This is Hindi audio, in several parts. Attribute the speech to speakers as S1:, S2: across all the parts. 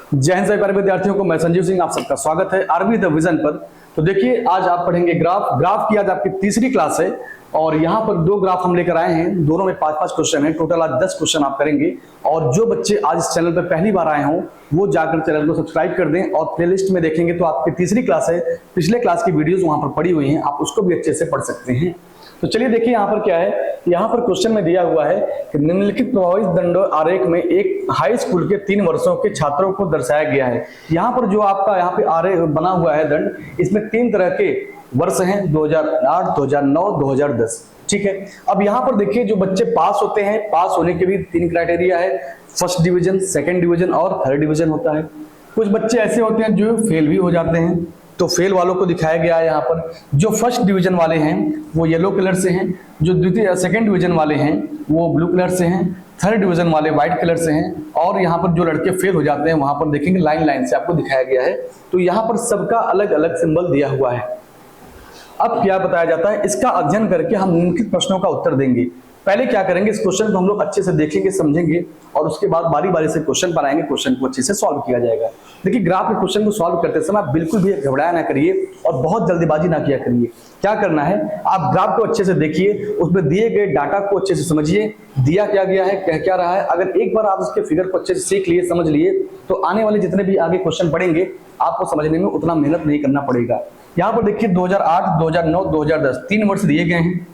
S1: जय हिंद सभी प्यारे विद्यार्थियों को, मैं संजीव सिंह, आप सबका स्वागत है आरबी द विजन पर। तो देखिए, आज आप पढ़ेंगे ग्राफ की आज आपकी तीसरी क्लास है और यहाँ पर दो ग्राफ हम लेकर आए हैं। दोनों में 5-5 क्वेश्चन है, टोटल आज 10 क्वेश्चन आप करेंगे। और जो बच्चे आज इस चैनल पर पहली बार आए हों वो जाकर चैनल को सब्सक्राइब कर दें और प्लेलिस्ट में देखेंगे तो आपकी तीसरी क्लास है, पिछले क्लास की वीडियोस वहां पर पड़ी हुई हैं, आप उसको भी अच्छे से पढ़ सकते हैं। तो चलिए देखिए यहाँ पर क्या है। यहाँ पर क्वेश्चन में दिया हुआ है कि निम्नलिखित प्रभावित दंड आरेख में एक हाई स्कूल के 3 वर्षों के छात्रों को दर्शाया गया है। यहाँ पर जो आपका यहाँ पे आरेख बना हुआ है दंड, इसमें 3 तरह के वर्ष हैं, 2008, 2009, 2010। ठीक है, अब यहाँ पर देखिए जो बच्चे पास होते हैं, पास होने के भी 3 क्राइटेरिया है, फर्स्ट डिवीजन, सेकेंड डिवीजन और थर्ड डिवीजन होता है। कुछ बच्चे ऐसे होते हैं जो फेल भी हो जाते हैं, तो फेल वालों को दिखाया गया है यहाँ पर। जो फर्स्ट डिवीजन वाले हैं वो येलो कलर से हैं, जो सेकंड डिवीजन वाले हैं वो ब्लू कलर से हैं, थर्ड डिवीजन वाले व्हाइट कलर से हैं। और यहाँ पर जो लड़के फेल हो जाते हैं वहां पर देखेंगे लाइन से आपको दिखाया गया है। तो यहाँ पर सबका अलग अलग सिंबल दिया हुआ है। अब क्या बताया जाता है, इसका अध्ययन करके हम निम्नलिखित प्रश्नों का उत्तर देंगे। पहले क्या करेंगे, इस क्वेश्चन को हम लोग अच्छे से देखेंगे, समझेंगे और उसके बाद बारी बारी से क्वेश्चन बनाएंगे, क्वेश्चन को अच्छे से सॉल्व किया जाएगा। देखिए, ग्राफ के क्वेश्चन को सॉल्व करते समय आप बिल्कुल भी घबराया ना करिए और बहुत जल्दीबाजी ना किया करिए। क्या करना है, आप ग्राफ को अच्छे से देखिए, उसमें दिए गए डाटा को अच्छे से समझिए, दिया क्या गया है, कह क्या रहा है। अगर एक बार आप उसके फिगर को अच्छे से सीख लिए, समझ लिए, तो आने वाले जितने भी आगे क्वेश्चन पढ़ेंगे आपको समझने में उतना मेहनत नहीं करना पड़ेगा। यहाँ पर देखिए 2008, 2009, 2010 3 वर्ष दिए गए हैं।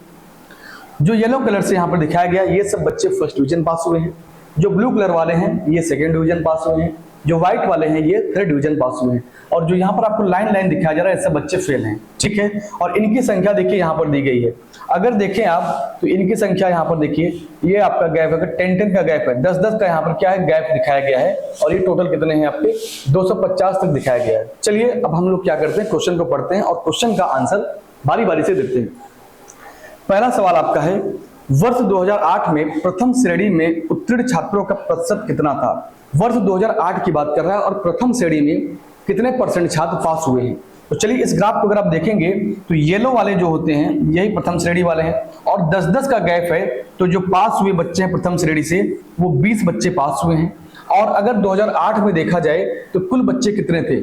S1: जो येलो कलर से यहाँ पर दिखाया गया, ये सब बच्चे फर्स्ट डिवीजन पास हुए हैं। जो ब्लू कलर वाले हैं ये सेकंड डिवीजन पास हुए हैं। जो व्हाइट वाले हैं ये थर्ड डिवीजन पास हुए हैं। और जो यहाँ पर आपको लाइन दिखाया जा रहा है, ऐसे बच्चे फेल हैं। ठीक है, और इनकी संख्या देखिए यहाँ पर दी गई है। अगर देखें आप तो इनकी संख्या यहाँ पर देखिए, ये आपका गैप है, 10-10 का गैप है, 10-10 का यहाँ पर क्या है, गैप दिखाया गया है। और ये टोटल कितने हैं आपके, 250 तक दिखाया गया है। चलिए अब हम लोग क्या करते हैं, क्वेश्चन को पढ़ते हैं और क्वेश्चन का आंसर बारी बारी से देते हैं। पहला सवाल आपका है, वर्ष 2008 में प्रथम श्रेणी में उत्तीर्ण छात्रों का प्रतिशत कितना था। वर्ष 2008 की बात कर रहा है और प्रथम श्रेणी में कितने परसेंट छात्र पास हुए हैं। तो चलिए इस ग्राफ को अगर आप देखेंगे तो येलो वाले जो होते हैं यही प्रथम श्रेणी वाले हैं और 10-10 का गैप है। तो जो पास हुए बच्चे हैं प्रथम श्रेणी से वो 20 बच्चे पास हुए हैं। और अगर 2008 में देखा जाए तो कुल बच्चे कितने थे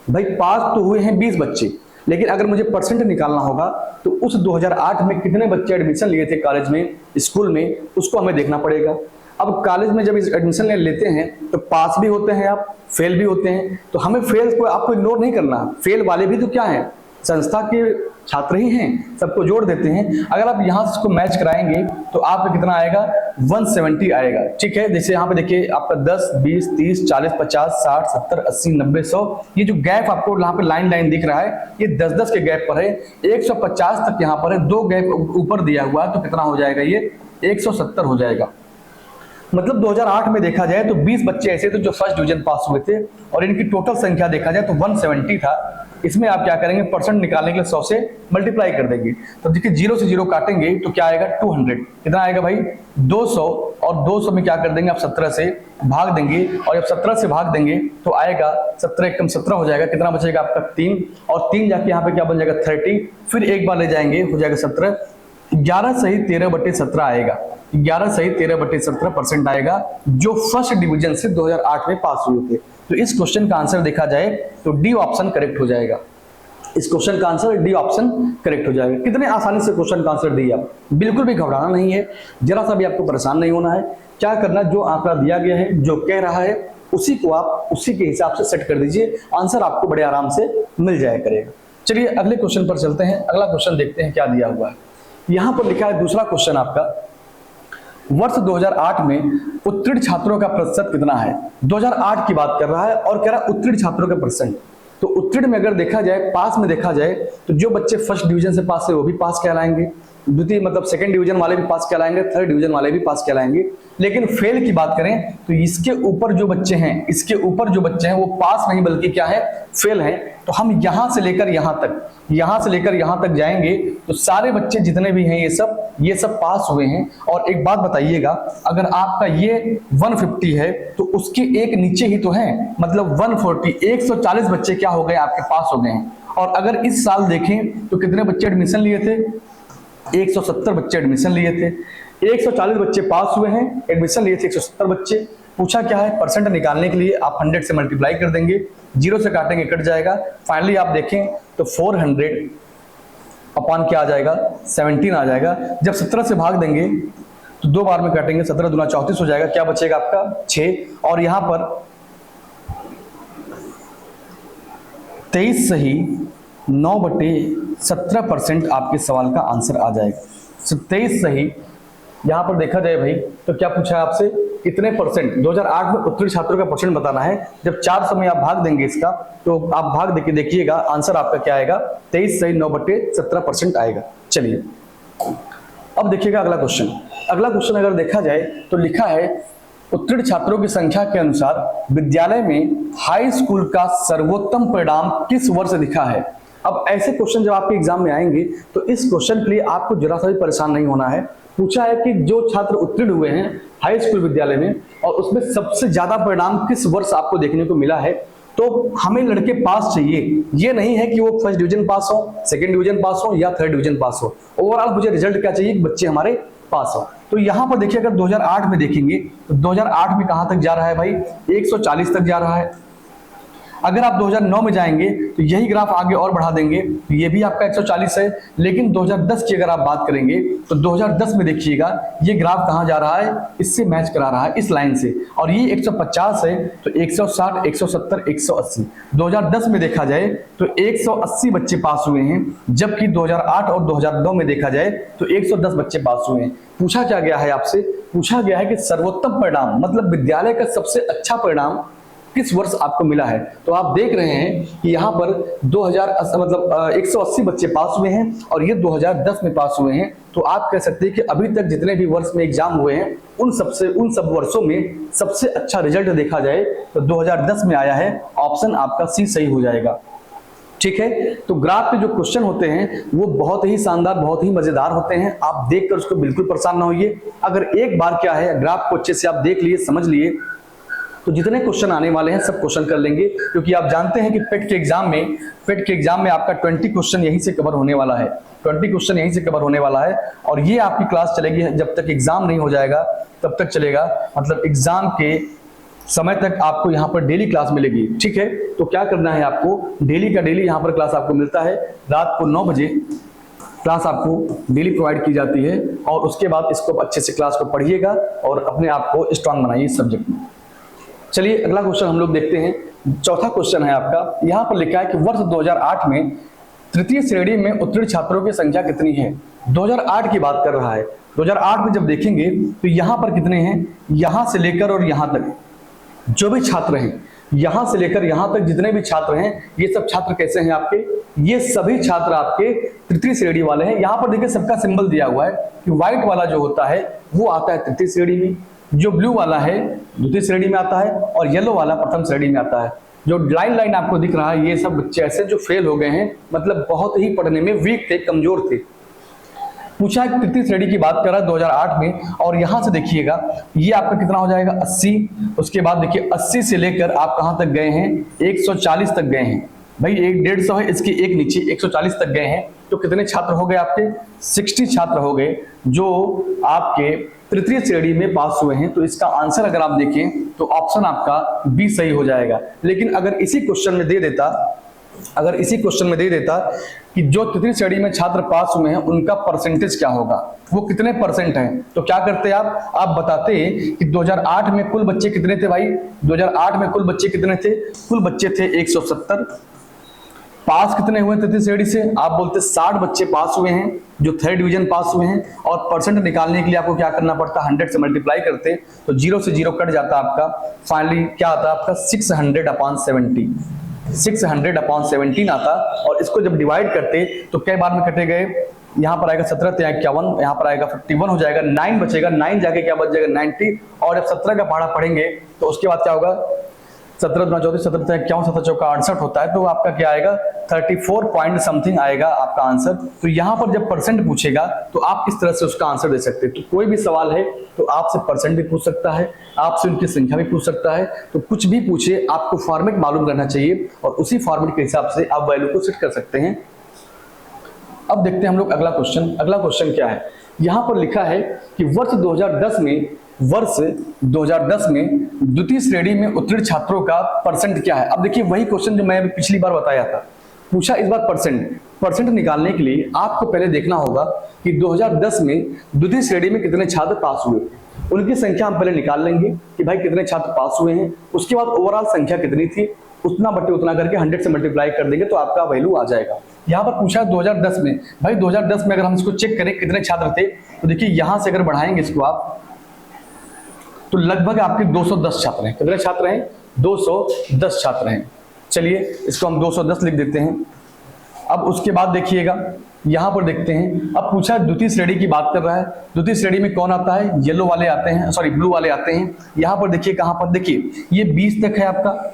S1: भाई, पास तो हुए हैं 20 बच्चे, लेकिन अगर मुझे परसेंट निकालना होगा तो उस 2008 में कितने बच्चे एडमिशन लिए थे कॉलेज में, स्कूल में, उसको हमें देखना पड़ेगा। अब कॉलेज में जब एडमिशन लेते हैं तो पास भी होते हैं आप, फेल भी होते हैं। तो हमें फेल को आपको इग्नोर नहीं करना। फेल वाले भी तो क्या है, संस्था के छात्र ही हैं, सबको जोड़ देते हैं। अगर आप यहाँ से इसको मैच कराएंगे तो आपका कितना आएगा, 170 आएगा। ठीक है, जैसे यहाँ पे देखिए आपका 10, 20, 30, 40, 50, 60, 70, 80, 90, 100, ये जो गैप आपको यहाँ पे लाइन दिख रहा है ये 10-10 के गैप पर है। 150 तक यहाँ पर है, 2 गैप ऊपर दिया हुआ है, तो कितना हो जाएगा, ये 170 हो जाएगा। मतलब 2008 में देखा जाए तो 20 बच्चे ऐसे थे जो फर्स्ट डिवीजन पास हुए थे और इनकी टोटल संख्या देखा जाए तो 170 था। इसमें आप क्या करेंगे, परसेंट निकालने के लिए 100 से मल्टीप्लाई कर देंगे। तो देखिए 0 से 0 काटेंगे तो क्या आएगा, 200। कितना आएगा भाई, 200। और 200 में क्या कर देंगे आप, 17 से भाग देंगे। और जब 17 से भाग देंगे तो आएगा 17 एकम 17 हो जाएगा। कितना बचेगा आपका, 3। और 3 जाके यहाँ पे क्या बन जाएगा, 30। फिर एक बार ले जाएंगे, हो जाएगा 17। 11 सही 13/17 आएगा। 11 सही 13/17% आएगा जो फर्स्ट डिवीजन से 2008 में पास हुए थे। तो इस क्वेश्चन का आंसर देखा जाए तो डी ऑप्शन करेक्ट हो जाएगा। इस क्वेश्चन का आंसर डी ऑप्शन करेक्ट हो जाएगा। कितने आसानी से क्वेश्चन का आंसर दिया, बिल्कुल भी घबराना नहीं है, जरा सा भी आपको परेशान नहीं होना है। क्या करना, जो आंकड़ा दिया गया है, जो कह रहा है, उसी को आप उसी के हिसाब से सेट कर दीजिए, आंसर आपको बड़े आराम से मिल जाया करेगा। चलिए अगले क्वेश्चन पर चलते हैं। अगला क्वेश्चन देखते हैं क्या दिया हुआ है। यहाँ पर लिखा है दूसरा क्वेश्चन आपका, वर्ष 2008 में उत्तीर्ण छात्रों का प्रतिशत कितना है। 2008 की बात कर रहा है और कह रहा है उत्तीर्ण छात्रों का परसेंट। तो उत्तीर्ण में अगर देखा जाए, पास में देखा जाए तो जो बच्चे फर्स्ट डिवीजन से पास है वो भी पास कहलाएंगे, द्वितीय मतलब सेकंड डिवीजन वाले भी पास कहलाएंगे, थर्ड डिवीजन वाले भी पास कहलाएंगे। लेकिन फेल की बात करें तो इसके ऊपर जो बच्चे हैं, इसके ऊपर जो बच्चे हैं वो पास नहीं बल्कि क्या है, फेल हैं। तो हम यहां से लेकर यहां तक, यहां से लेकर यहां तक जाएंगे तो सारे बच्चे जितने भी हैं ये सब पास हुए हैं। और एक बात बताइएगा, अगर आपका ये 150 है तो उसके एक नीचे ही तो है, मतलब 140, 140 बच्चे क्या हो गए, आपके पास हो गए हैं। और अगर इस साल देखें तो कितने बच्चे एडमिशन लिए थे, 170 बच्चे एडमिशन लिए थे। 140 बच्चे पास हुए हैं, एडमिशन लिए थे 170 बच्चे। पूछा क्या है, परसेंट निकालने के लिए आप 100 से मल्टीप्लाई कर देंगे, 0 से काटेंगे कट जाएगा, फाइनली आप देखें तो 400 अपॉन क्या आ जाएगा, 17 आ जाएगा। जब 17 से भाग देंगे तो 2 बार में काटेंगे, 17 दूना 34 हो जाएगा, क्या बचेगा आपका 6, और यहां पर 23 सही 9/17% आपके सवाल का आंसर आ जाएगा। 23 सही, यहां पर देखा जाए भाई तो क्या पूछा है आपसे, कितने परसेंट 2008 में उत्तीर्ण छात्रों का परसेंट बताना है। जब 400 में आप भाग देंगे इसका तो आप भाग देके देखिएगा आंसर आपका क्या आएगा, 23 सही 9/17% आएगा। चलिए अब देखिएगा अगला क्वेश्चन। अगला क्वेश्चन अगर देखा जाए तो लिखा है उत्तीर्ण छात्रों की संख्या के अनुसार विद्यालय में हाई स्कूल का सर्वोत्तम परिणाम किस वर्ष दिखा है। अब ऐसे क्वेश्चन जब आपके एग्जाम में आएंगे तो इस क्वेश्चन के लिए आपको जरा सा भी परेशान नहीं होना है। पूछा है कि जो छात्र उत्तीर्ण हुए हैं हाई स्कूल विद्यालय में और उसमें सबसे ज्यादा परिणाम किस वर्ष आपको देखने को मिला है, तो हमें लड़के पास चाहिए। ये नहीं है कि वो फर्स्ट डिवीजन पास हो, सेकंड डिवीजन पास हो या थर्ड डिवीजन पास हो, ओवरऑल मुझे रिजल्ट क्या चाहिए कि बच्चे हमारे पास हो। तो यहां पर देखिए अगर 2008 में देखेंगे तो 2008 में कहां तक जा रहा है भाई, 140 तक जा रहा है। अगर आप 2009 में जाएंगे तो यही ग्राफ आगे और बढ़ा देंगे तो ये भी आपका 140 है। लेकिन 2010 की अगर आप बात करेंगे तो 2010 में देखिएगा ये ग्राफ कहां जा रहा है, इससे मैच करा रहा है, इस लाइन से, और ये 150 है तो 160, 170, 180। 2010 में देखा जाए तो 180 बच्चे पास हुए हैं, जबकि 2008 और 2009 में देखा जाए तो 110 बच्चे पास हुए हैं। पूछा क्या गया है आपसे, पूछा गया है कि सर्वोत्तम परिणाम मतलब विद्यालय का सबसे अच्छा परिणाम किस वर्ष आपको मिला है। तो आप देख रहे हैं कि यहाँ पर 180 बच्चे पास हुए हैं और ये 2010 में पास हुए हैं। तो आप कह सकते हैं कि अभी तक जितने भी वर्ष में एग्जाम हुए हैं उन सब वर्षों में सबसे अच्छा रिजल्ट देखा जाए तो 2010 में आया है। ऑप्शन आपका सी सही हो जाएगा। ठीक है, तो ग्राफ पे जो क्वेश्चन होते हैं वो बहुत ही शानदार, बहुत ही मजेदार होते हैं। आप देखकर उसको बिल्कुल परेशान ना होइए। अगर एक बार क्या है ग्राफ को अच्छे से आप देख लिए, समझ लिए, तो जितने क्वेश्चन आने वाले हैं सब क्वेश्चन कर लेंगे, क्योंकि आप जानते हैं कि पेट के एग्जाम में आपका 20 क्वेश्चन यहीं से कवर होने वाला है। 20 क्वेश्चन यहीं से कवर होने वाला है और ये आपकी क्लास चलेगी जब तक एग्जाम नहीं हो जाएगा तब तक चलेगा। मतलब एग्जाम के समय तक आपको यहाँ पर डेली क्लास मिलेगी। ठीक है, तो क्या करना है आपको, डेली का डेली यहाँ पर क्लास आपको मिलता है। रात को 9 बजे क्लास आपको डेली प्रोवाइड की जाती है और उसके बाद इसको अच्छे से क्लास को पढ़िएगा और अपने आप को स्ट्रांग बनाइए इस सब्जेक्ट में। चलिए अगला क्वेश्चन हम लोग देखते हैं। चौथा क्वेश्चन है आपका, यहाँ पर लिखा है कि वर्ष 2008 में तृतीय श्रेणी में उत्तीर्ण छात्रों की संख्या कितनी है। 2008 की बात कर रहा है। 2008 में जब देखेंगे तो यहाँ पर कितने हैं, यहाँ से लेकर और यहाँ तक जो भी छात्र हैं, यहाँ से लेकर यहाँ तक जितने भी छात्र हैं, ये सब छात्र कैसे हैं आपके, ये सभी छात्र आपके तृतीय श्रेणी वाले हैं। यहाँ पर देखिए सबका सिंबल दिया हुआ है कि व्हाइट वाला जो होता है वो आता है तृतीय श्रेणी में, जो ब्लू वाला है द्वितीय श्रेणी में आता है और येलो वाला प्रथम श्रेणी में आता है। जो लाइन आपको दिख रहा है ये सब बच्चे ऐसे जो फेल हो गए हैं, मतलब बहुत ही पढ़ने में वीक थे, कमजोर थे। पूछा है तृतीय श्रेणी की बात कर रहा है 2008 में, और यहां से देखिएगा ये आपका कितना हो जाएगा 80। उसके बाद देखिए 80 से लेकर आप कहां तक गए हैं, 140 तक गए हैं। भाई 150 है, इसके एक नीचे 140 तक गए हैं। तो कितने छात्र हो गए आपके, 60 छात्र हो गए जो आपके तृतीय श्रेणी में पास हुए हैं। तो इसका आंसर अगर आप देखें तो ऑप्शन आपका बी सही हो जाएगा। लेकिन अगर इसी क्वेश्चन में दे देता कि जो तृतीय श्रेणी में छात्र पास हुए हैं उनका परसेंटेज क्या होगा, वो कितने परसेंट हैं, तो क्या करते आप बताते कि 2008 में कुल बच्चे कितने थे भाई, 2008 में कुल बच्चे कितने थे, कुल बच्चे थे 170। पास कितने हुए तृतीय श्रेणी से, आप बोलते 60 बच्चे पास हुए हैं जो थर्ड डिवीजन पास हुए हैं। और परसेंट निकालने के लिए आपको क्या करना पड़ता, 100 से मल्टीप्लाई करते तो 0 से 0 कट जाता आपका। फाइनली क्या आता आपका 600/70, 600/17 आता। और इसको जब डिवाइड करते तो कई बार में कटे गए, यहाँ पर आएगा 17 तो 51, यहाँ पर आएगा 51 हो जाएगा, 9 बचेगा, 9 जाके क्या बच जाएगा 90। और जब 17 का पहाड़ा पढ़ेंगे तो उसके बाद क्या होगा, 17 × 34, 17 × 51, 17 × 4 = 68 होता है। तो आपका क्या आएगा 34 पॉइंट समथिंग आएगा आपका आंसर। तो यहाँ पर जब परसेंट पूछेगा तो आप इस तरह से उसका आंसर दे सकते हैं। तो कोई भी सवाल है तो आपसे परसेंट भी पूछ सकता है, आपसे उनकी संख्या भी पूछ सकता है। तो कुछ भी पूछे, आपको फॉर्मेट मालूम रहना चाहिए और उसी फॉर्मेट के हिसाब से आप वैल्यू को सेट कर सकते हैं। अब देखते हैं हम लोग अगला क्वेश्चन। अगला क्वेश्चन क्या है, यहाँ पर लिखा है कि वर्ष 2010 में वर्ष 2010 में द्वितीय श्रेणी में उत्तीर्ण छात्रों का परसेंट क्या है। अब देखिए वही क्वेश्चन जो मैं पिछली बार बताया था, पूछा इस बार परसेंट निकालने के लिए आपको पहले देखना होगा कि 2010 में द्वितीय श्रेणी में कितने छात्र पास हुए, उनकी संख्या हम पहले निकाल लेंगे कि भाई कितने छात्र पास हुए हैं। उसके बाद ओवरऑल संख्या कितनी थी, उतना बटे उतना करके 100 से मल्टीप्लाई कर देंगे तो आपका वैल्यू आ जाएगा। यहाँ पर पूछा 2010 में, भाई 2010 में अगर हम इसको चेक करें कितने छात्र थे, तो देखिए यहां से अगर बढ़ाएंगे इसको आप, तो लगभग आपके 210 छात्र हैं। कितने छात्र हैं? 210 छात्र हैं। चलिए इसको हम 210 लिख देते हैं। अब उसके बाद देखिएगा यहां पर देखते हैं, अब पूछा द्वितीय श्रेणी की बात कर रहा है। द्वितीय श्रेणी में कौन आता है? येलो वाले आते हैं, सॉरी ब्लू वाले आते हैं। यहां पर देखिए, कहां पर देखिए, ये 20 तक है आपका,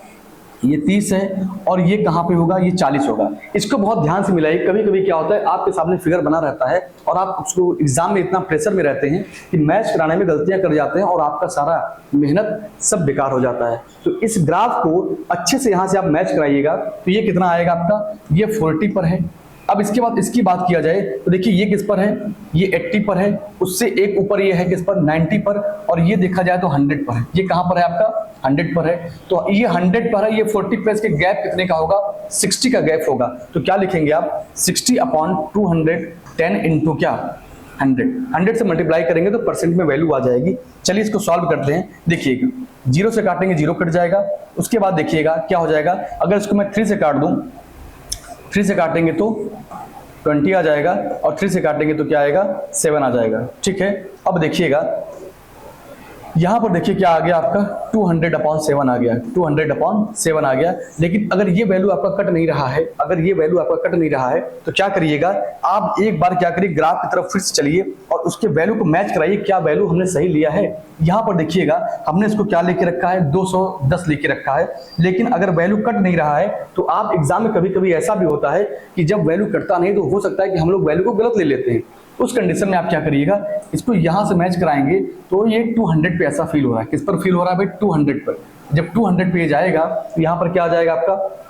S1: ये 30 है, और ये कहां पे होगा? ये 40 होगा। इसको बहुत ध्यान से मिलाइए। कभी कभी क्या होता है आपके सामने फिगर बना रहता है और आप उसको एग्जाम में इतना प्रेशर में रहते हैं कि मैच कराने में गलतियां कर जाते हैं और आपका सारा मेहनत सब बेकार हो जाता है। तो इस ग्राफ को अच्छे से यहां से आप मैच कराइएगा तो ये कितना आएगा आपका? ये 40 पर है। अब इसके बाद इसकी बात किया जाए तो देखिए ये किस पर है? ये 80 पर है, उससे एक ऊपर ये है किस पर? 90 पर, और ये देखा जाए तो 100 पर है। ये कहां पर है आपका? 100 पर है। तो ये 100 पर है, ये 40 प्लस के गैप कितने का होगा? 60 का गैप होगा। तो क्या लिखेंगे आप? 60/200, 10 इंटू क्या? 100 से मल्टीप्लाई करेंगे तो परसेंट में वैल्यू आ जाएगी। चलिए इसको सॉल्व करते हैं। देखिएगा 0 से काटेंगे 0 कट जाएगा। उसके बाद देखिएगा क्या हो जाएगा, अगर इसको मैं 3 से काट दूं, 3 से काटेंगे तो 20 आ जाएगा, और 3 से काटेंगे तो क्या आएगा? 7 आ जाएगा। ठीक है, अब देखिएगा यहां पर देखिए क्या आ गया आपका? 200/7 आ गया, 200/7 आ गया। लेकिन अगर ये वैल्यू आपका कट नहीं रहा है, अगर ये वैल्यू आपका कट नहीं रहा है तो क्या करिएगा आप, एक बार क्या करिए, ग्राफ की तरफ फिर से चलिए और उसके वैल्यू को मैच कराइए, क्या वैल्यू हमने सही लिया है। यहां पर देखिएगा हमने इसको क्या लेके रखा है? 210 लेके रखा है। लेकिन अगर वैल्यू कट नहीं रहा है तो आप एग्जाम में कभी कभी ऐसा भी होता है कि जब वैल्यू कटता नहीं तो हो सकता है कि हम लोग वैल्यू को गलत ले लेते हैं। उस कंडीशन में आप क्या करिएगा, इसको यहां से मैच कराएंगे तो ये 200 पे ऐसा फील हो रहा है। किस पर फील हो रहा है भाई? 200 पर। जब 200 पे जाएगा तो यहां पर क्या आ जाएगा आपका?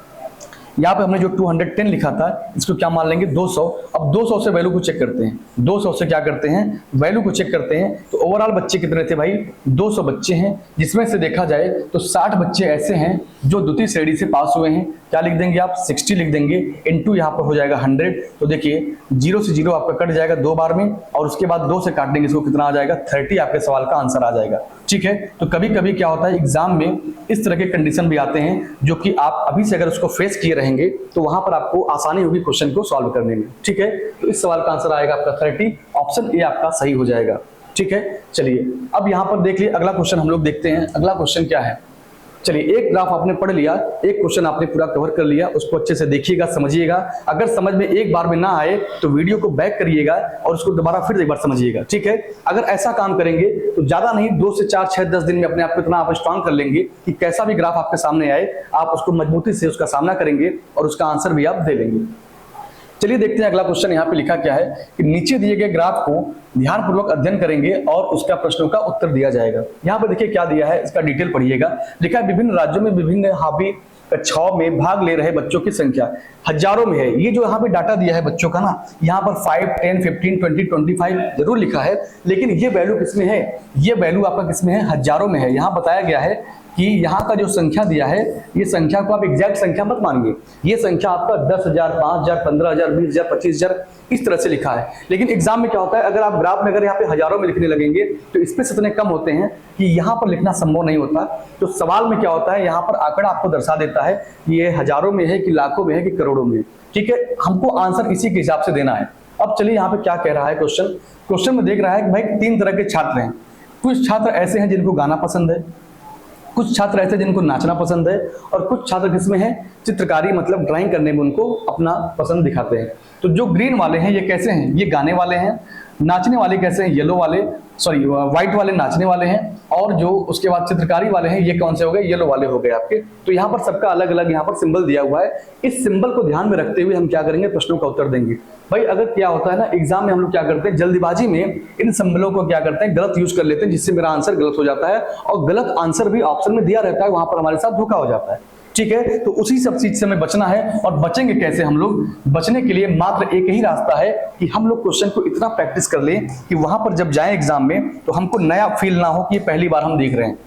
S1: यहाँ पे हमने जो 210 लिखा था इसको क्या मान लेंगे? 200। अब 200 से वैल्यू को चेक करते हैं, 200 से क्या करते हैं? वैल्यू को चेक करते हैं। तो ओवरऑल बच्चे कितने थे भाई? 200 बच्चे हैं, जिसमें से देखा जाए तो 60 बच्चे ऐसे हैं जो द्वितीय श्रेणी से पास हुए हैं। क्या लिख देंगे आप? 60 लिख देंगे, इनटू यहाँ पर हो जाएगा 100। तो देखिए 0 से 0 आपका कट जाएगा 2 बार में, और उसके बाद 2 से काट देंगे इसको, कितना आ जाएगा? 30 आपके सवाल का आंसर आ जाएगा। ठीक है, तो कभी कभी क्या होता है एग्जाम में इस तरह के कंडीशन भी आते हैं जो कि आप अभी से अगर उसको फेस किए रहेंगे तो वहां पर आपको आसानी होगी क्वेश्चन को सॉल्व करने में। ठीक है, तो इस सवाल का आंसर आएगा आपका 30, ऑप्शन ए आपका सही हो जाएगा। ठीक है, चलिए अब यहां पर देख लिए अगला क्वेश्चन हम लोग देखते हैं। अगला क्वेश्चन क्या है? चलिए एक ग्राफ आपने पढ़ लिया, एक क्वेश्चन आपने पूरा कवर कर लिया, उसको अच्छे से देखिएगा, समझिएगा। अगर समझ में एक बार में ना आए तो वीडियो को बैक करिएगा और उसको दोबारा फिर एक बार समझिएगा। ठीक है, अगर ऐसा काम करेंगे तो ज्यादा नहीं 2 से 4, 6, 10 दिन में अपने आप को इतना आप स्ट्रांग कर लेंगे कि कैसा भी ग्राफ आपके सामने आए आप उसको मजबूती से उसका सामना करेंगे और उसका आंसर भी आप दे लेंगे। चलिए देखते हैं अगला क्वेश्चन यहाँ पे लिखा क्या है कि नीचे दिए गए ग्राफ को ध्यानपूर्वक अध्ययन करेंगे और उसका प्रश्नों का उत्तर दिया जाएगा। यहाँ पर देखिए क्या दिया है, इसका डिटेल पढ़िएगा। लिखा है विभिन्न राज्यों में विभिन्न हॉबी कक्षाओं में भाग ले रहे बच्चों की संख्या हजारों में है। ये जो यहाँ पे डाटा दिया है बच्चों का ना, यहाँ पर 5, 10, 15, 20, 25 जरूर लिखा है, लेकिन ये वैल्यू किसमें है? ये वैल्यू आपका किसमें है? हजारों में है। यहाँ बताया गया है कि यहाँ का जो संख्या दिया है, ये संख्या को आप एग्जैक्ट संख्या मत मानिए। ये संख्या आपका 10,000, 5,000, 15,000, 20,000, 25,000 इस तरह से लिखा है। लेकिन एग्जाम में क्या होता है, अगर आप ग्राफ में अगर यहाँ पे हजारों में लिखने लगेंगे तो स्पेस इतने कम होते हैं कि यहाँ पर लिखना संभव नहीं होता। तो सवाल में क्या होता है, यहाँ पर आंकड़ा आपको दर्शा देता है कि ये हजारों में है कि लाखों में है कि करोड़ों में। ठीक है, हमको आंसर इसी के हिसाब से देना है। अब चलिए यहाँ पे क्या कह रहा है क्वेश्चन में देख रहा है कि भाई 3 तरह के छात्र हैं। कुछ छात्र ऐसे हैं जिनको गाना पसंद है, कुछ छात्र ऐसे जिनको नाचना पसंद है, और कुछ छात्र किसमें है? चित्रकारी मतलब ड्राइंग करने में उनको अपना पसंद दिखाते हैं। तो जो ग्रीन वाले हैं ये कैसे हैं? ये गाने वाले हैं। नाचने वाले कैसे हैं? येलो वाले, सॉरी व्हाइट वाले नाचने वाले हैं। और जो उसके बाद चित्रकारी वाले हैं ये कौन से हो गए? येलो वाले हो गए आपके। तो यहाँ पर सबका अलग अलग यहाँ पर सिंबल दिया हुआ है। इस सिंबल को ध्यान में रखते हुए हम क्या करेंगे? प्रश्नों का उत्तर देंगे। भाई अगर क्या होता है ना एग्जाम में हम लोग क्या करते हैं, जल्दीबाजी में इन सिंबलों को क्या करते हैं? गलत यूज कर लेते हैं, जिससे मेरा आंसर गलत हो जाता है और गलत आंसर भी ऑप्शन में दिया रहता है, वहां पर हमारे साथ धोखा हो जाता है। ठीक है, तो उसी सब चीज से हमें बचना है। और बचेंगे कैसे हम लोग? बचने के लिए मात्र एक ही रास्ता है कि हम लोग क्वेश्चन को इतना प्रैक्टिस कर लें कि वहां पर जब जाएं एग्जाम में तो हमको नया फील ना हो कि ये पहली बार हम देख रहे हैं।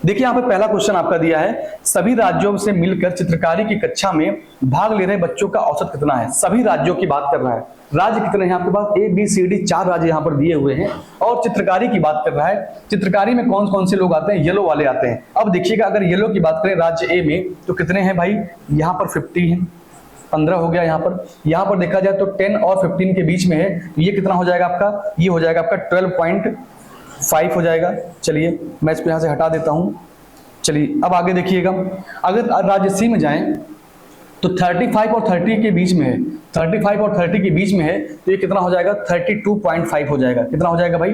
S1: देखिए यहाँ पे पहला क्वेश्चन आपका दिया है, सभी राज्यों से मिलकर चित्रकारी की कक्षा में भाग ले रहे बच्चों का औसत कितना है? सभी राज्यों की बात कर रहा है। राज्य कितने हैं आपके पास? ABCD 4 राज्य यहाँ पर दिए हुए हैं। और चित्रकारी की बात कर रहा है, चित्रकारी में कौन कौन से लोग आते हैं? येलो वाले आते हैं। अब देखिएगा, अगर येलो की बात करें राज्य ए में तो कितने हैं भाई? यहाँ पर 50 है, 15 हो गया। यहाँ पर देखा जाए तो 10 और 15 के बीच में है, तो ये कितना हो जाएगा आपका? ये हो जाएगा आपका 12.5 हो जाएगा। चलिए मैं इसको यहाँ से हटा देता हूँ। चलिए अब आगे देखिएगा, अगर राज्य सी में जाएं तो 35 और 30 के बीच में है, 35 और 30 के बीच में है, तो ये कितना हो जाएगा? 32.5 हो जाएगा। कितना हो जाएगा भाई?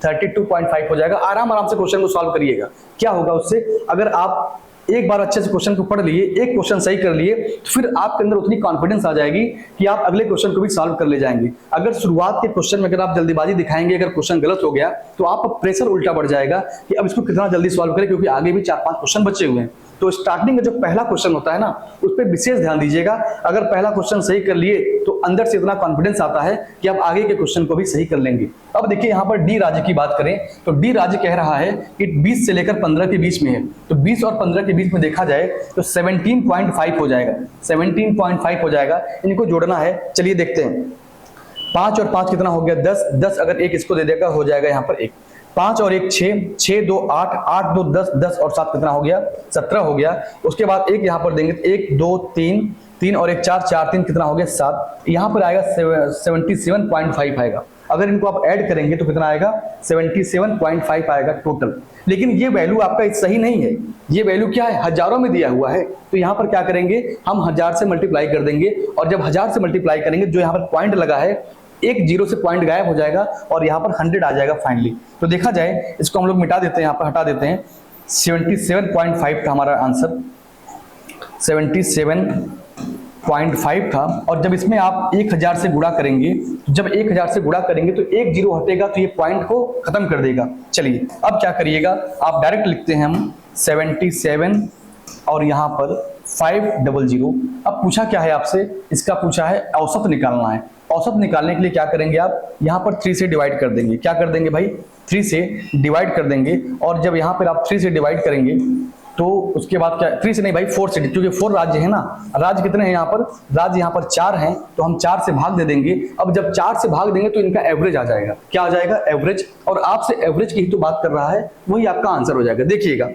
S1: 32.5 हो जाएगा। आराम से क्वेश्चन को सॉल्व करिएगा। क्या होगा उससे? अगर आप एक बार अच्छे से क्वेश्चन को पढ़ लिए, एक क्वेश्चन सही कर लिए, तो फिर आपके अंदर उतनी कॉन्फिडेंस आ जाएगी कि आप अगले क्वेश्चन को भी सॉल्व कर ले जाएंगे। अगर शुरुआत के क्वेश्चन में अगर आप जल्दीबाजी दिखाएंगे, अगर क्वेश्चन गलत हो गया तो आप प्रेशर उल्टा बढ़ जाएगा कि अब इसको कितना जल्दी सॉल्व करें, क्योंकि आगे भी 4-5 क्वेश्चन बचे हुए हैं। तो स्टार्टिंग में जो पहला क्वेश्चन होता है ना, उस पर विशेष ध्यान दीजिएगा। अगर पहला क्वेश्चन सही कर लिए तो अंदर से इतना कॉन्फिडेंस आता है कि आप आगे के क्वेश्चन को भी सही कर लेंगे। अब देखिए यहाँ पर डी राज्य की बात करें तो डी राज्य कह रहा है कि 20 से लेकर 15 के बीच में है, तो 20 और 15 के बीच में देखा जाए तो 17.5 हो जाएगा। 17.5 हो जाएगा, इनको जोड़ना है। चलिए देखते हैं, 5 और 5 कितना हो गया? 10। 10 अगर एक इसको दे देगा हो जाएगा यहाँ पर 1। 5 और 1 6, 6 2 8, 8 2 10, 10 और 7 कितना हो गया? 17 हो गया। उसके बाद एक यहाँ पर देंगे, 1 2 3, 3 और 1 4, 4 3 कितना हो गया? 7। यहाँ पर आएगा 77.5 आएगा। अगर इनको आप ऐड करेंगे तो कितना आएगा? 77.5 आएगा टोटल। लेकिन ये वैल्यू आपका सही नहीं है, ये वैल्यू क्या है? हजारों में दिया हुआ है। तो यहाँ पर क्या करेंगे हम? 1000 से मल्टीप्लाई कर देंगे, और जब 1000 से मल्टीप्लाई करेंगे, जो यहाँ पर पॉइंट लगा है, एक जीरो से पॉइंट गायब हो जाएगा और यहाँ पर 100 आ जाएगा फाइनली। तो देखा जाए, इसको हम लोग मिटा देते हैं, यहाँ पर हटा देते हैं। 77.5 था हमारा आंसर, 77.5 था। और जब इसमें आप 1000 से गुणा करेंगे, जब 1000 से गुणा करेंगे तो एक जीरो हटेगा, तो ये पॉइंट को खत्म कर देगा। चलिए अब क्या करिएगा, आप डायरेक्ट लिखते हैं हम 77 और यहाँ पर 500। अब पूछा क्या है आपसे? इसका पूछा है औसत निकालना है। औसत निकालने के लिए क्या करेंगे आप? यहाँ पर 3 से डिवाइड कर देंगे। क्या कर देंगे भाई? 3 से डिवाइड कर देंगे। और जब यहाँ पर आप 3 से डिवाइड करेंगे तो उसके बाद क्या? 3 से नहीं भाई, 4 से, क्योंकि 4 राज्य है ना। राज्य कितने हैं यहाँ पर? राज्य यहाँ पर 4 हैं, तो हम 4 से भाग दे देंगे। अब जब 4 से भाग देंगे तो इनका एवरेज आ जाएगा। क्या आ जाएगा? एवरेज। और आपसे एवरेज की ही तो बात कर रहा है, वही आपका आंसर हो जाएगा। देखिएगा,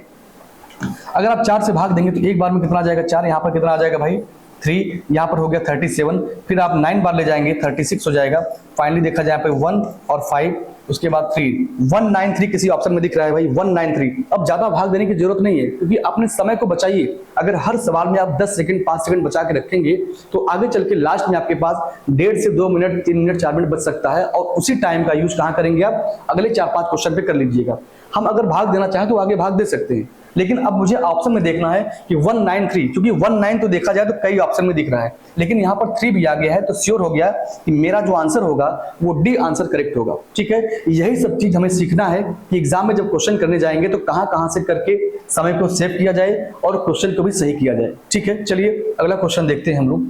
S1: अगर आप 4 से भाग देंगे तो एक बार में कितना आ जाएगा? 4। यहाँ पर कितना आ जाएगा भाई? 3। यहाँ पर हो गया 37। फिर आप 9 बार ले जाएंगे, 36 हो जाएगा। फाइनली देखा जाए पे 1 और 5, उसके बाद 3। 193 किसी ऑप्शन में दिख रहा है भाई, 193। अब ज्यादा भाग देने की जरूरत नहीं है, क्योंकि अपने समय को बचाइए। अगर हर सवाल में आप 10 सेकंड 5 सेकंड बचा के रखेंगे तो आगे चल के लास्ट में आपके पास 1.5 से 2 मिनट, 3 मिनट, 4 मिनट बच सकता है। और उसी टाइम का यूज कहाँ करेंगे आप? अगले 4-5 क्वेश्चन पे कर लीजिएगा। हम अगर भाग देना चाहें तो आगे भाग दे सकते हैं, लेकिन अब मुझे ऑप्शन में देखना है कि 193, क्योंकि 19 तो देखा जाए तो कई ऑप्शन में दिख रहा है, लेकिन यहाँ पर 3 भी आ गया है, तो श्योर हो गया कि मेरा जो आंसर होगा वो डी आंसर करेक्ट होगा। ठीक है, यही सब चीज हमें सीखना है कि एग्जाम में जब क्वेश्चन करने जाएंगे तो कहां से करके समय को सेव किया जाए और क्वेश्चन को भी सही किया जाए। ठीक है, चलिए अगला क्वेश्चन देखते हैं हम लोग।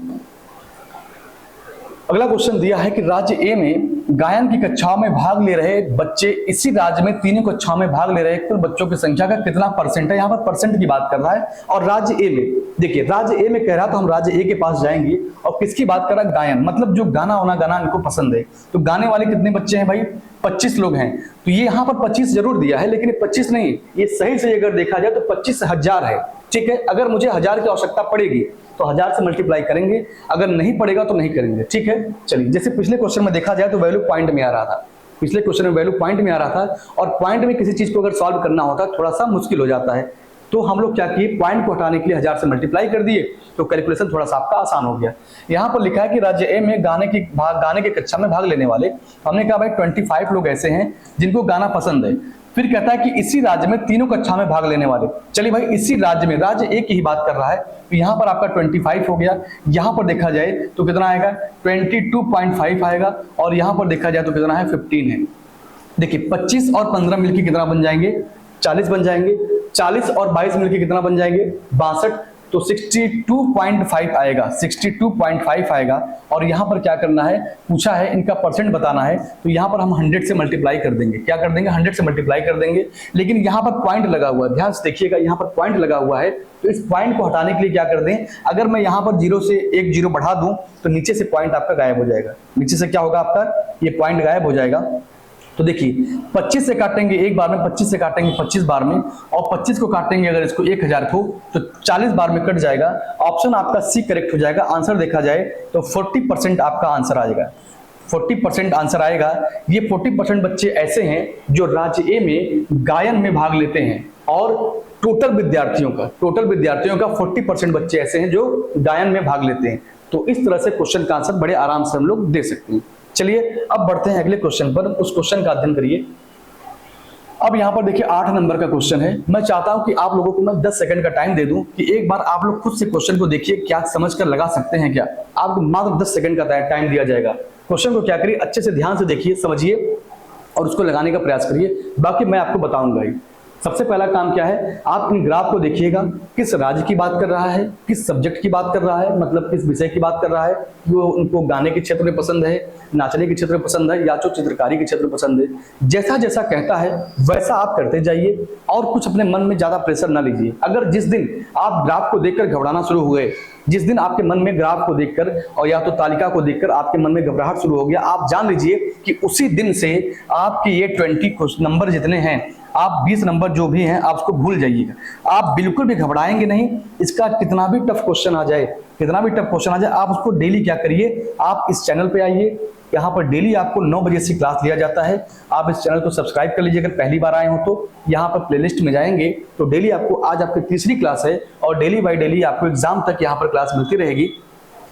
S1: अगला क्वेश्चन दिया है कि राज्य ए में गायन की कक्षाओं में भाग ले रहे बच्चे इसी राज्य में तीनों कक्षाओं में भाग ले रहे कुल बच्चों की संख्या का कितना परसेंट है? यहाँ पर परसेंट की बात कर रहा है। और राज्य ए में, देखिए राज्य ए में कह रहा, तो हम राज्य ए के पास जाएंगे और किसकी बात कर रहा है? गायन, मतलब जो गाना होना, गाना इनको पसंद है। तो गाने वाले कितने बच्चे हैं भाई? 25 लोग हैं। तो ये यहाँ पर 25 जरूर दिया है, लेकिन 25 नहीं, ये सही से अगर देखा जाए तो 25,000 है। ठीक है, अगर मुझे 1000 की आवश्यकता पड़ेगी तो 1000 से मल्टीप्लाई करेंगे, अगर नहीं पड़ेगा तो नहीं करेंगे। ठीक है, चलिए जैसे पिछले क्वेश्चन में देखा जाए तो वैल्यू पॉइंट में आ रहा था, पिछले क्वेश्चन में वैल्यू पॉइंट में आ रहा था, और पॉइंट में किसी चीज को अगर सॉल्व करना होता है थोड़ा सा मुश्किल हो जाता है। तो हम लोग क्या किए, पॉइंट को हटाने के लिए 1000 से मल्टीप्लाई कर दिए, तो कैलकुलेशन थोड़ा सा आपका आसान हो गया। यहाँ पर लिखा है कि राज्य ए में गाने की कक्षा में भाग लेने वाले, हमने कहा भाई 25 लोग ऐसे हैं जिनको गाना पसंद है। फिर कहता है कि इसी राज्य में तीनों कक्षा में भाग लेने वाले, चलिए भाई इसी राज्य में, राज्य ए की ही बात कर रहा है, तो यहाँ पर आपका 25 हो गया। यहाँ पर देखा जाए तो कितना आएगा, 22.5 आएगा, और यहाँ पर देखा जाए तो कितना है, 15 है। देखिए 25 और 15 मिलकर कितना बन जाएंगे, 40 बन जाएंगे। 40 और 22 मिलकर कितना बन जाएंगे? 62। तो 62.5 आएगा, 62.5 आएगा। और यहां पर क्या करना है, पूछा है इनका परसेंट बताना है, तो यहां पर हम 100 से मल्टीप्लाई कर देंगे। क्या कर देंगे? 100 से मल्टीप्लाई कर देंगे। लेकिन यहां पर पॉइंट लगा हुआ है, ध्यान से देखिएगा, यहां पर पॉइंट लगा हुआ है, तो इस पॉइंट को हटाने के लिए क्या कर दें, अगर मैं यहां पर 0 से 1 0 बढ़ा दूं तो नीचे से पॉइंट आपका गायब हो जाएगा। नीचे से क्या होगा आपका, ये पॉइंट गायब हो जाएगा। तो देखिए 25 से काटेंगे एक बार में, 25 से काटेंगे 25 बार में, और 25 को काटेंगे अगर इसको 1000 को, तो 40 बार में कट जाएगा। ऑप्शन आपका सी करेक्ट हो जाएगा। आंसर देखा जाए तो 40% आपका आंसर आएगा, 40% आंसर आएगा। ये 40% बच्चे ऐसे हैं जो राज्य ए में गायन में भाग लेते हैं, और टोटल विद्यार्थियों का 40% बच्चे ऐसे हैं जो गायन में भाग लेते हैं। तो इस तरह से क्वेश्चन का आंसर बड़े आराम से हम लोग दे सकते हैं। चलिए अब बढ़ते हैं अगले क्वेश्चन पर, उस क्वेश्चन का अध्ययन करिए। अब यहां पर देखिए 8 नंबर का क्वेश्चन है। मैं चाहता हूं कि आप लोगों को मैं 10 सेकंड का टाइम दे दूं कि एक बार आप लोग खुद से क्वेश्चन को देखिए, क्या समझ कर लगा सकते हैं क्या। आपको मात्र 10 सेकंड का टाइम दिया जाएगा। क्वेश्चन को क्या करिए, अच्छे से ध्यान से देखिए, समझिए और उसको लगाने का प्रयास करिए, बाकी मैं आपको बताऊंगा ही। सबसे पहला काम क्या है, आप इन ग्राफ को देखिएगा, किस राज्य की बात कर रहा है, किस सब्जेक्ट की बात कर रहा है, मतलब किस विषय की बात कर रहा है। वो उनको गाने के क्षेत्र में पसंद है, नाचने के क्षेत्र में पसंद है, या जो चित्रकारी के क्षेत्र में पसंद है। जैसा जैसा कहता है वैसा आप करते जाइए, और कुछ अपने मन में ज्यादा प्रेशर ना लीजिए। अगर जिस दिन आप ग्राफ को देखकर घबराना शुरू हुए, जिस दिन आपके मन में ग्राफ को देखकर और या तो तालिका को देखकर आपके मन में घबराहट शुरू हो गया, आप जान लीजिए कि उसी दिन से आपके ये 20 नंबर जितने हैं, आप 20 नंबर जो भी हैं आप उसको भूल जाइएगा। आप बिल्कुल भी घबराएंगे नहीं। इसका कितना भी टफ क्वेश्चन आ जाए, आप उसको डेली क्या करिए, आप इस चैनल पे आइए। यहाँ पर डेली आपको 9 बजे से क्लास लिया जाता है। आप इस चैनल को सब्सक्राइब कर लीजिए अगर पहली बार आए हो तो। यहाँ पर प्लेलिस्ट में जाएंगे तो डेली आपको, आज आपकी तीसरी क्लास है, और डेली बाय डेली आपको एग्जाम तक यहाँ पर क्लास मिलती रहेगी।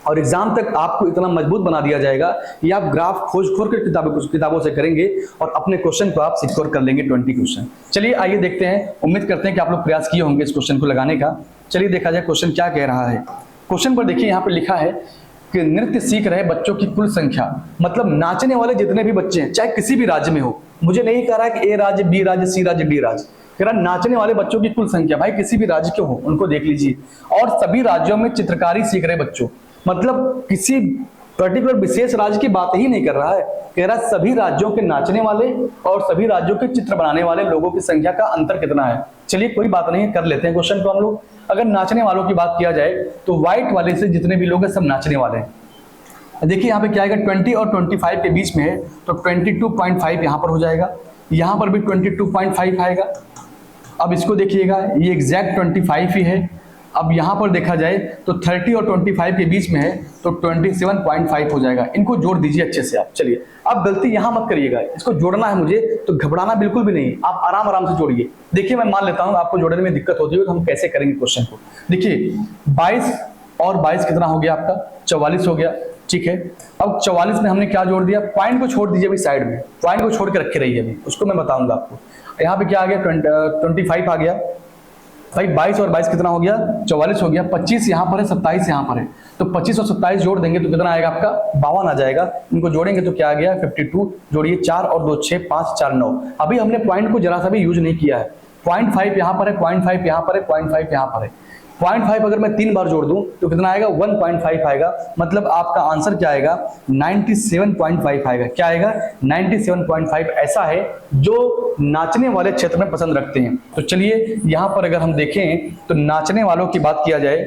S1: और एग्जाम तक आपको इतना मजबूत बना दिया जाएगा कि आप ग्राफ खोज कर किताबों से करेंगे और अपने क्वेश्चन को आप सिक्योर कर लेंगे 20 क्वेश्चन। चलिए आइए देखते हैं। उम्मीद करते हैं कि आप लोग प्रयास किए होंगे इस क्वेश्चन को लगाने का। चलिए देखा जाए क्वेश्चन क्या कह रहा है। क्वेश्चन पर देखिए यहाँ पर लिखा है कि नृत्य सीख रहे बच्चों की कुल संख्या, मतलब नाचने वाले जितने भी बच्चे हैं, चाहे किसी भी राज्य में हो। मुझे नहीं कह रहा है कि ए राज्य, बी राज्य, सी राज्य, डी राज्य, कह रहा नाचने वाले बच्चों की कुल संख्या। भाई किसी भी राज्य के हो उनको देख लीजिए। और सभी राज्यों में चित्रकारी सीख रहे बच्चों, मतलब किसी पर्टिकुलर विशेष राज्य की बात ही नहीं कर रहा है, कह रहा है सभी राज्यों के नाचने वाले और सभी राज्यों के चित्र बनाने वाले लोगों की संख्या का अंतर कितना है। चलिए कोई बात नहीं है, कर लेते हैं क्वेश्चन को हम लोग। अगर नाचने वालों की बात किया जाए तो व्हाइट वाले से जितने भी लोग हैं सब नाचने वाले हैं। देखिए यहाँ पे क्या आएगा, 20 और 25 के बीच में है तो 22.5 यहाँ पर हो जाएगा। यहाँ पर भी 22.5 आएगा। अब इसको देखिएगा, ये एग्जैक्ट 25 ही है। अब यहाँ पर देखा जाए तो 30 और 25 के बीच में है तो 27.5 हो जाएगा। इनको जोड़ दीजिए अच्छे से आप। चलिए अब गलती यहाँ मत करिएगा, इसको जोड़ना है मुझे तो घबराना बिल्कुल भी नहीं, आप आराम आराम से जोड़िए। देखिए मैं मान लेता हूँ आपको जोड़ने में दिक्कत होती है तो हम कैसे करेंगे क्वेश्चन को। देखिए 22 और 22 कितना हो गया आपका, 44 हो गया, ठीक है। अब 44 में हमने क्या जोड़ दिया, पॉइंट को छोड़ दीजिए अभी साइड में, पॉइंट को छोड़ के रखे रहिए अभी, उसको मैं बताऊंगा आपको। यहाँ पे क्या आ गया, 25 आ गया भाई। 22 और 22 कितना हो गया, 44 हो गया। 25 यहाँ पर है, 27 यहाँ पर है, तो 25 और 27 जोड़ देंगे तो कितना आएगा आपका, 52 आ जाएगा। इनको जोड़ेंगे तो क्या आ गया, 52। जोड़िए 4 और 2 6, 5 4 9। अभी हमने पॉइंट को जरा सा भी यूज नहीं किया है। 0.5 यहाँ पर है, 0.5 यहाँ पर है, 0.5 यहाँ पर है। 0.5 अगर मैं 3 बार जोड़ दूं तो कितना आएगा, 1.5 आएगा। मतलब आपका आंसर क्या आएगा, 97.5 आएगा। क्या आएगा, 97.5 ऐसा है जो नाचने वाले क्षेत्र में पसंद रखते हैं। तो चलिए यहाँ पर अगर हम देखें तो नाचने वालों की बात किया जाए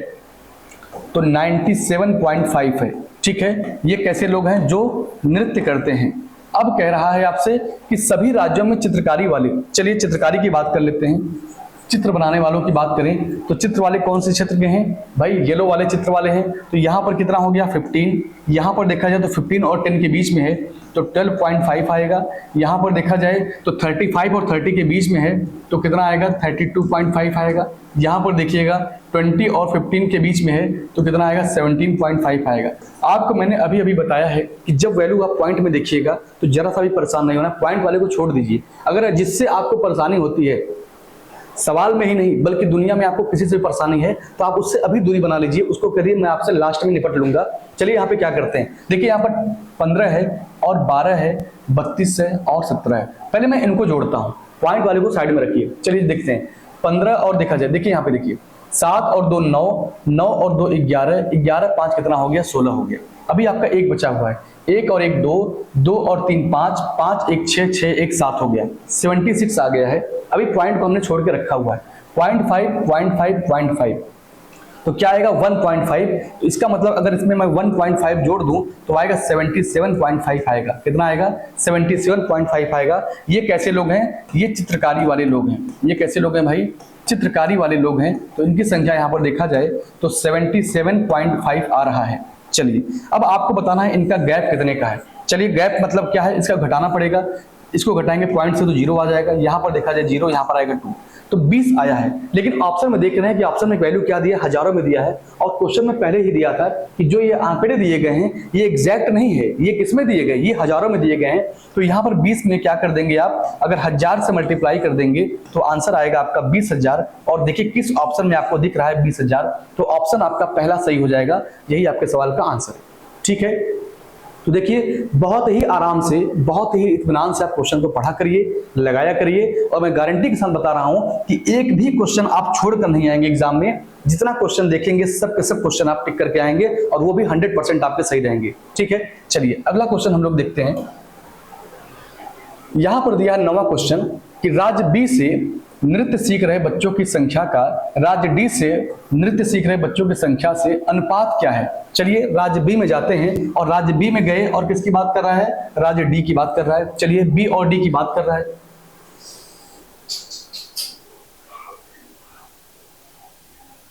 S1: तो 97.5 है, ठीक है। ये कैसे लोग हैं, जो नृत्य करते हैं। अब कह रहा है आपसे कि सभी राज्यों में चित्रकारी वाले, चलिए चित्रकारी की बात कर लेते हैं। चित्र बनाने वालों की बात करें तो चित्र वाले कौन से क्षेत्र के हैं भाई, येलो वाले चित्र वाले हैं। तो यहाँ पर कितना हो गया, 15। यहाँ पर देखा जाए तो 15 और 10 के बीच में है तो 12.5 आएगा। यहाँ पर देखा जाए तो 35 और 30 के बीच में है तो कितना आएगा, 32.5 आएगा। यहाँ पर देखिएगा 20 और 15 के बीच में है तो कितना आएगा, 17.5 आएगा। आपको मैंने अभी अभी बताया है कि जब वैल्यू आप पॉइंट में देखिएगा तो जरा सा भी परेशान नहीं होना, पॉइंट वाले को छोड़ दीजिए। अगर जिससे आपको परेशानी होती है, सवाल में ही नहीं बल्कि दुनिया में आपको किसी से भी परेशानी है तो आप उससे अभी दूरी बना लीजिए, उसको करिए मैं आपसे लास्ट में निपट लूंगा। चलिए यहाँ पे क्या करते हैं, देखिए यहाँ पर 15 है और 12 है, 32 है और 17 है। पहले मैं इनको जोड़ता हूँ। पॉइंट वाले को साइड में रखिए। चलिए देखते हैं 15 और देखा जाए, देखिए यहाँ पे देखिए 7 और 2 9, 9 और 2 11, 11 5 कितना हो गया 16 हो गया। अभी आपका एक बचा हुआ है, 1 और 1 2, 2 और 3 5, 5 1 6, 6 1 7 हो गया, 76 आ गया है। अभी पॉइंट को हमने छोड़ के रखा हुआ है, 0.5 0.5 0.5, तो क्या आएगा 1.5। तो इसका मतलब अगर इसमें मैं 1.5 जोड़ दूं तो आएगा 77.5 आएगा। कितना आएगा 77.5 आएगा। ये कैसे लोग हैं, ये चित्रकारी वाले लोग हैं। ये कैसे लोग हैं भाई, चित्रकारी वाले लोग हैं। तो इनकी संख्या यहाँ पर देखा जाए तो 77.5 आ रहा है। चलिए अब आपको बताना है इनका गैप कितने का है। चलिए गैप मतलब क्या है, इसका घटाना पड़ेगा, इसको घटाएंगे पॉइंट से तो 0 आ जाएगा, यहाँ पर देखा जाए 0, यहाँ पर आएगा 2, तो 20 आया है। लेकिन ऑप्शन में देख रहे हैं कि ऑप्शन में वैल्यू क्या दिया, हजारों में दिया है, और क्वेश्चन में पहले ही दिया था कि जो ये आंकड़े दिए गए हैं ये एग्जैक्ट नहीं है, ये किसमें दिए गए, ये हजारों में दिए गए हैं। तो यहाँ पर 20 में क्या कर देंगे आप, अगर 1000 से मल्टीप्लाई कर देंगे तो आंसर आएगा आपका 20,000। और देखिए किस ऑप्शन में आपको दिख रहा है 20,000, तो ऑप्शन आपका पहला सही हो जाएगा। यही आपके सवाल का आंसर है। ठीक है, तो देखिए बहुत ही आराम से, बहुत ही इत्मीनान से आप क्वेश्चन को पढ़ा करिए, लगाया करिए, और मैं गारंटी के साथ बता रहा हूं कि एक भी क्वेश्चन आप छोड़कर नहीं आएंगे एग्जाम में। जितना क्वेश्चन देखेंगे सब के सब क्वेश्चन आप टिक करके आएंगे, और वो भी 100% आपके सही रहेंगे। ठीक है, चलिए अगला क्वेश्चन हम लोग देखते हैं। यहां पर दिया है 9वां क्वेश्चन कि राज्य बी से नृत्य सीख रहे बच्चों की संख्या का राज्य डी से नृत्य सीख रहे बच्चों की संख्या से अनुपात क्या है। चलिए राज्य बी में जाते हैं, और राज्य बी में गए और किसकी बात कर रहा है, राज्य डी की बात कर रहा है। चलिए बी और डी की बात कर रहा है।